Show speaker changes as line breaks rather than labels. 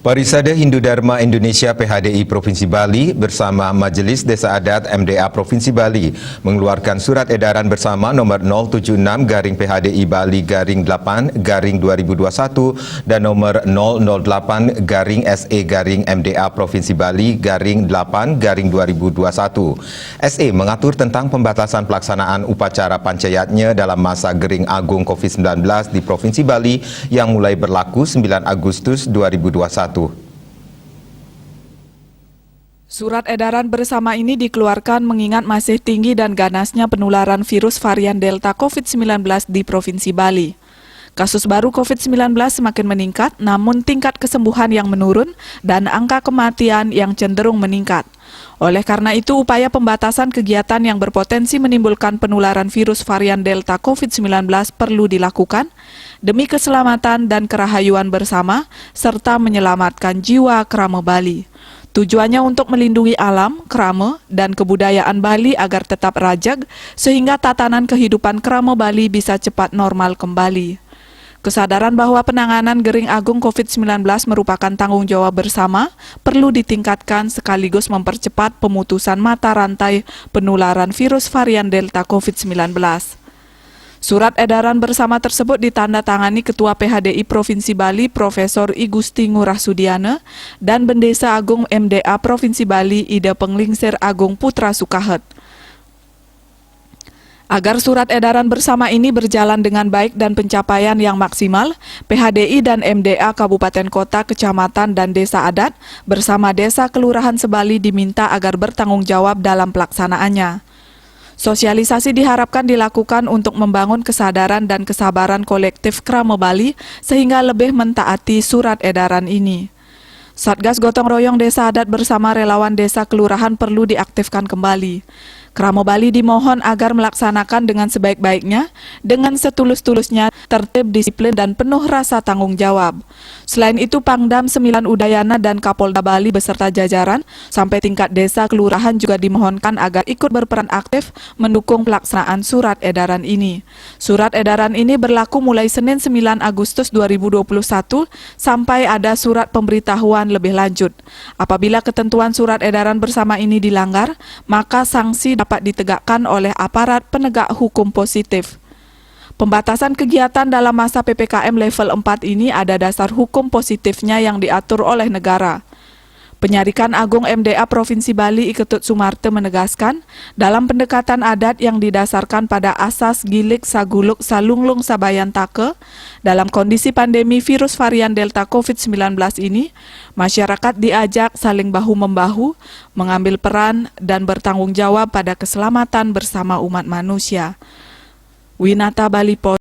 Parisada Hindu Dharma Indonesia PHDI Provinsi Bali bersama Majelis Desa Adat MDA Provinsi Bali mengeluarkan surat edaran bersama nomor 076/PHDI Bali /8/2021 dan nomor 008/SE/MDA Provinsi Bali /8/2021. SE mengatur tentang pembatasan pelaksanaan upacara pancayatnya dalam masa Gering Agung COVID-19 di Provinsi Bali yang mulai berlaku 9 Agustus 2021.
Surat edaran bersama ini dikeluarkan mengingat masih tinggi dan ganasnya penularan virus varian Delta COVID-19 di Provinsi Bali. Kasus baru COVID-19 semakin meningkat, namun tingkat kesembuhan yang menurun dan angka kematian yang cenderung meningkat. Oleh karena itu, upaya pembatasan kegiatan yang berpotensi menimbulkan penularan virus varian Delta COVID-19 perlu dilakukan demi keselamatan dan kerahayuan bersama, serta menyelamatkan jiwa Krama Bali. Tujuannya untuk melindungi alam, krama, dan kebudayaan Bali agar tetap rajag, sehingga tatanan kehidupan Krama Bali bisa cepat normal kembali. Kesadaran bahwa penanganan Gering Agung COVID-19 merupakan tanggung jawab bersama perlu ditingkatkan sekaligus mempercepat pemutusan mata rantai penularan virus varian Delta COVID-19. Surat edaran bersama tersebut ditandatangani Ketua PHDI Provinsi Bali Profesor I Gusti Ngurah Sudiana dan Bendesa Agung MDA Provinsi Bali Ida Penglingsir Agung Putra Sukahet. Agar surat edaran bersama ini berjalan dengan baik dan pencapaian yang maksimal, PHDI dan MDA Kabupaten Kota, Kecamatan, dan Desa Adat bersama Desa Kelurahan Sebali diminta agar bertanggung jawab dalam pelaksanaannya. Sosialisasi diharapkan dilakukan untuk membangun kesadaran dan kesabaran kolektif Krama Bali sehingga lebih mentaati surat edaran ini. Satgas Gotong Royong Desa Adat bersama relawan desa kelurahan perlu diaktifkan kembali. Krama Bali dimohon agar melaksanakan dengan sebaik-baiknya, dengan setulus-tulusnya, tertib, disiplin, dan penuh rasa tanggung jawab. Selain itu, Pangdam 9 Udayana dan Kapolda Bali beserta jajaran sampai tingkat desa kelurahan juga dimohonkan agar ikut berperan aktif mendukung pelaksanaan surat edaran ini. Surat edaran ini berlaku mulai Senin 9 Agustus 2021 sampai ada surat pemberitahuan lebih lanjut. Apabila ketentuan surat edaran bersama ini dilanggar, maka sanksi dapat ditegakkan oleh aparat penegak hukum positif. Pembatasan kegiatan dalam masa PPKM level 4 ini ada dasar hukum positifnya yang diatur oleh negara. Penyarikan Agung MDA Provinsi Bali I Ketut Sumarte menegaskan, dalam pendekatan adat yang didasarkan pada asas gilik saguluk salunglung sabayantake, dalam kondisi pandemi virus varian Delta COVID-19 ini, masyarakat diajak saling bahu-membahu, mengambil peran dan bertanggung jawab pada keselamatan bersama umat manusia. Winata Bali Post.